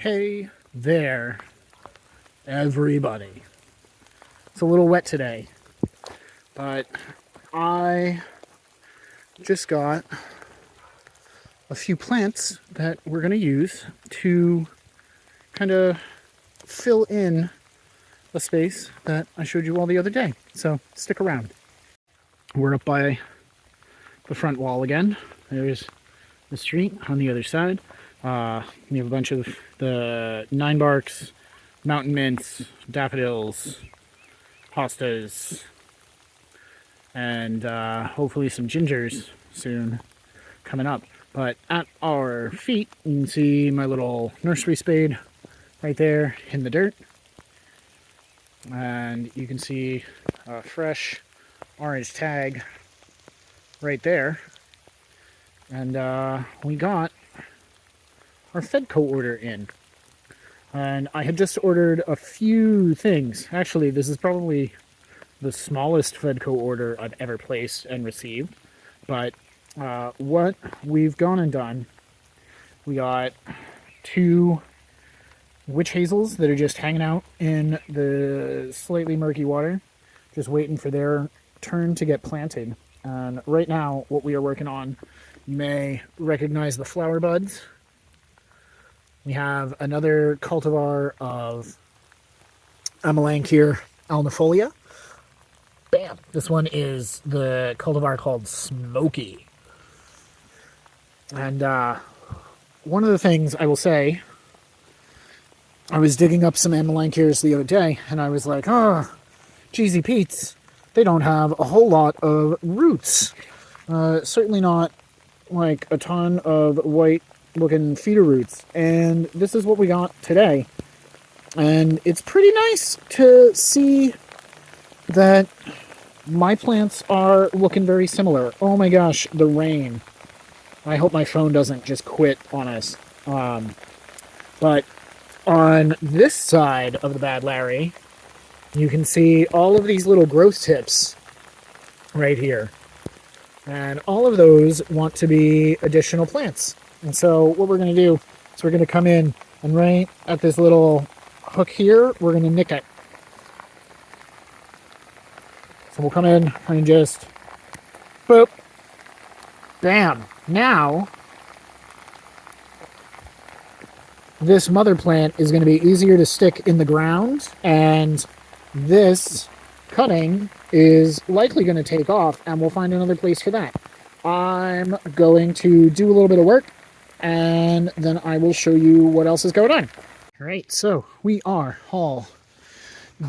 Hey there, everybody. It's a little wet today, but I just got a few plants that we're going to use to kind of fill in a space that I showed you all the other day. So stick around. We're up by the front wall again. There's the street on the other side. We have a bunch of the 9-barks, mountain mints, daffodils, hostas, and hopefully some gingers soon coming up. But at our feet, you can see my little nursery spade right there in the dirt. And you can see a fresh orange tag right there. And we got our Fedco order in. And I had just ordered a few things. Actually, this is probably the smallest Fedco order I've ever placed and received. But what we've gone and done, we got 2 witch hazels that are just hanging out in the slightly murky water, just waiting for their turn to get planted. And right now, what we are working on, you may recognize the flower buds. We have another cultivar of Amelanchier alnifolia. Bam! This one is the cultivar called Smoky. And one of the things I will say, I was digging up some Amelanchiers the other day, and I was like, Cheesy Pete's, they don't have a whole lot of roots. Certainly not like a ton of white-looking feeder roots. And this is what we got today. And it's pretty nice to see that my plants are looking very similar. Oh my gosh, the rain. I hope my phone doesn't just quit on us. But on this side of the Bad Larry, you can see all of these little growth tips right here. And all of those want to be additional plants. And so what we're going to do is we're going to come in and right at this little hook here, we're going to nick it. So we'll come in and just, boop, bam. Now, this mother plant is going to be easier to stick in the ground, and this cutting is likely going to take off, and we'll find another place for that. I'm going to do a little bit of work, and then I will show you what else is going on. All right, so we are all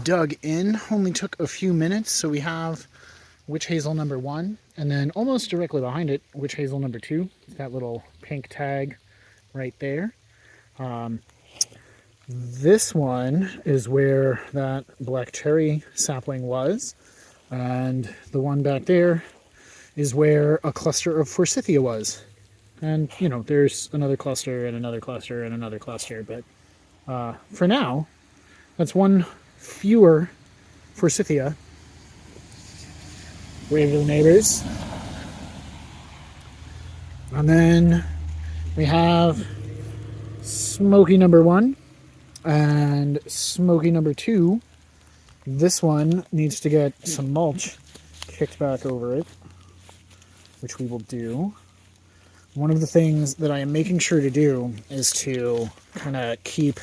dug in. Only took a few minutes, so we have witch hazel number 1, and then almost directly behind it, witch hazel number 2. That little pink tag right there. This one is where that black cherry sapling was, and the one back there is where a cluster of forsythia was. And, you know, there's another cluster and another cluster and another cluster, but for now, that's one fewer forsythia. Wave to the neighbors. And then we have Smoky number 1 and Smoky number 2. This one needs to get some mulch kicked back over it, which we will do. One of the things that I am making sure to do is to kind of keep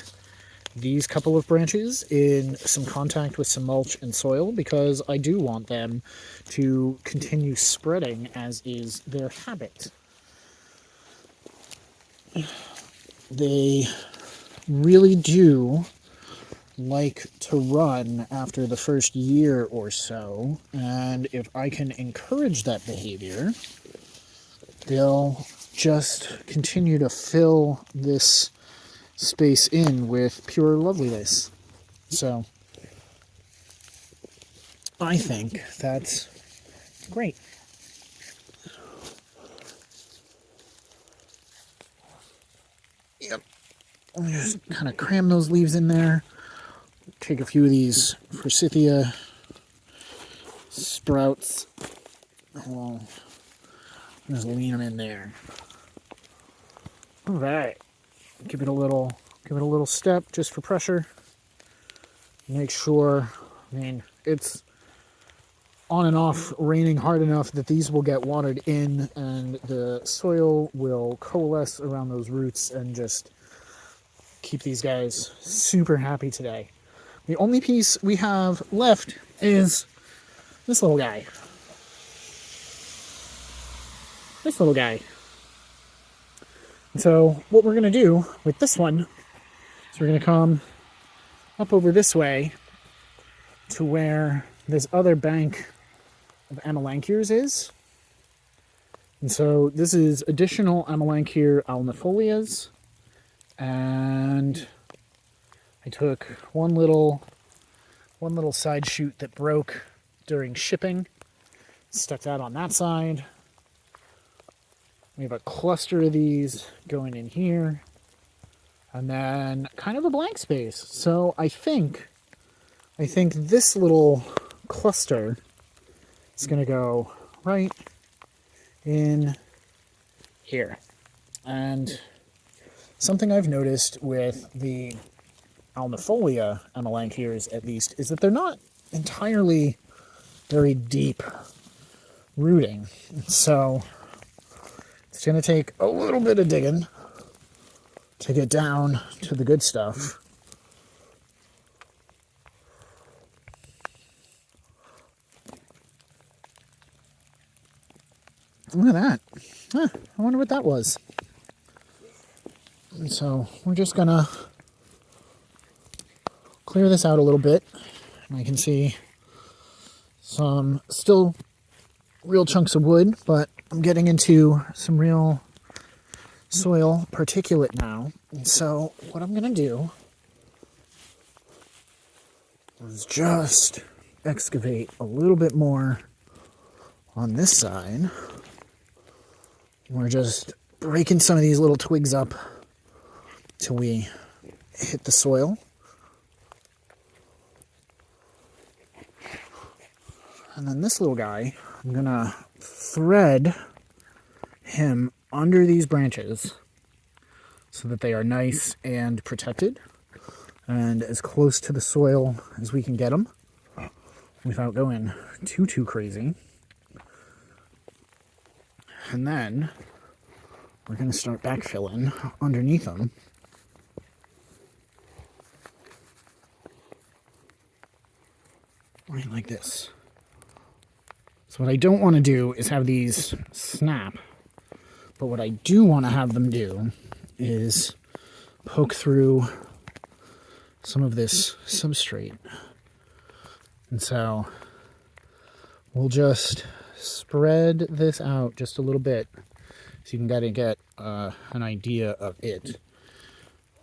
these couple of branches in some contact with some mulch and soil, because I do want them to continue spreading as is their habit. They really do like to run after the first year or so, and if I can encourage that behavior, they'll just continue to fill this space in with pure loveliness. So I think that's great. Yep. Just kind of cram those leaves in there. Take a few of these forsythia sprouts. Oh, just lean them in there. All right. Give it a little Give it a little step just for pressure. Make sure, I mean, it's on and off raining hard enough that these will get watered in and the soil will coalesce around those roots and just keep these guys super happy today. The only piece we have left is this little guy. This little guy. So what we're going to do with this one is we're going to come up over this way to where this other bank of Amelanchiers is. And so this is additional Amelanchier alnifolias. And I took one little side shoot that broke during shipping, stuck that on that side. We have a cluster of these going in here, and then kind of a blank space. So I think this little cluster is going to go right in here. And something I've noticed with the alnifolia Amelanchiers, at least, is that they're not entirely very deep rooting. So it's going to take a little bit of digging to get down to the good stuff. Look at that. Huh, I wonder what that was. And so we're just going to clear this out a little bit. And I can see some still real chunks of wood, but I'm getting into some real soil particulate now. And so what I'm going to do is just excavate a little bit more on this side. We're just breaking some of these little twigs up till we hit the soil. And then this little guy, I'm going to thread him under these branches so that they are nice and protected and as close to the soil as we can get them without going too crazy. And then we're going to start backfilling underneath them. Right like this. So what I don't want to do is have these snap, but what I do want to have them do is poke through some of this substrate. And so we'll just spread this out just a little bit so you can kind of get an idea of it.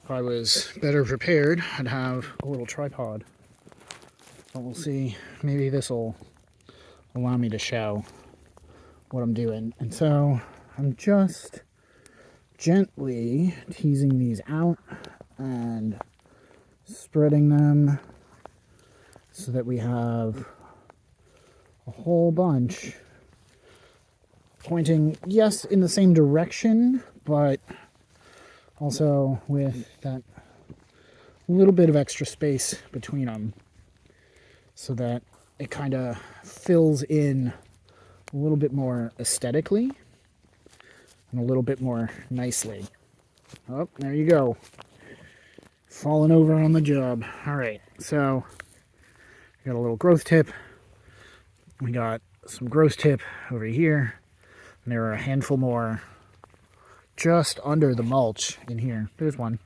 If I was better prepared, I'd have a little tripod. But we'll see. Maybe this will allow me to show what I'm doing. And so I'm just gently teasing these out and spreading them so that we have a whole bunch pointing, yes, in the same direction, but also with that little bit of extra space between them so that it kind of fills in a little bit more aesthetically and a little bit more nicely. Oh, there you go. Falling over on the job. All right, so we got a little growth tip. We got some growth tip over here. And there are a handful more just under the mulch in here. There's one.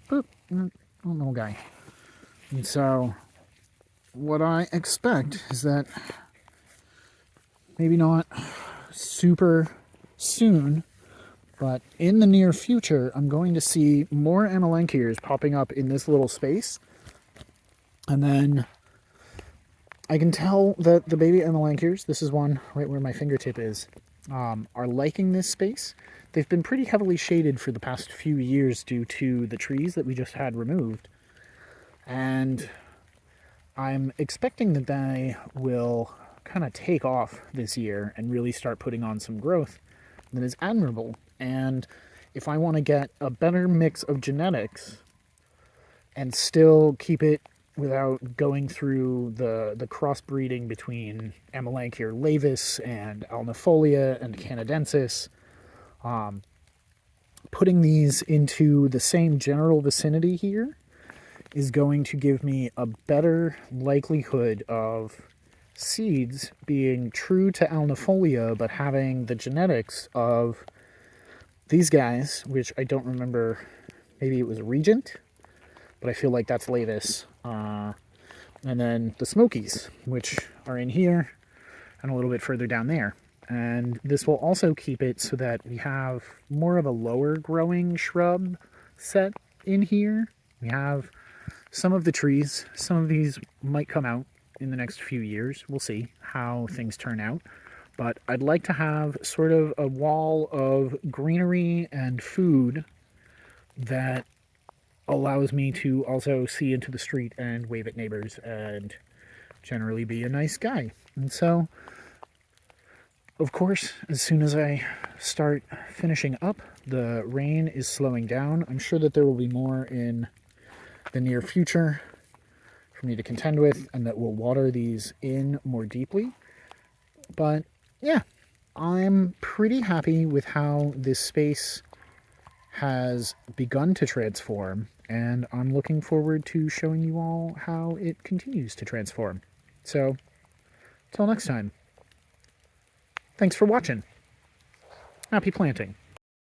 Boop. Oh, little guy. And so what I expect is that maybe not super soon, but in the near future, I'm going to see more Amelanchiers popping up in this little space. And then I can tell that the baby Amelanchiers, this is one right where my fingertip is, are liking this space. They've been pretty heavily shaded for the past few years due to the trees that we just had removed. And I'm expecting that they will kind of take off this year and really start putting on some growth that is admirable. And if I want to get a better mix of genetics and still keep it without going through the crossbreeding between Amelanchier laevis and alnifolia and canadensis. Putting these into the same general vicinity here is going to give me a better likelihood of seeds being true to alnifolia but having the genetics of these guys, which I don't remember. Maybe it was Regent, but I feel like that's laevis. And then the Smokies, which are in here and a little bit further down there. And this will also keep it so that we have more of a lower growing shrub set in here. We have some of the trees. Some of these might come out in the next few years. We'll see how things turn out. But I'd like to have sort of a wall of greenery and food that allows me to also see into the street and wave at neighbors and generally be a nice guy. And so, of course, as soon as I start finishing up, the rain is slowing down. I'm sure that there will be more in the near future for me to contend with, and that will water these in more deeply. But yeah, I'm pretty happy with how this space has begun to transform, and I'm looking forward to showing you all how it continues to transform. So, till next time, thanks for watching. Happy planting.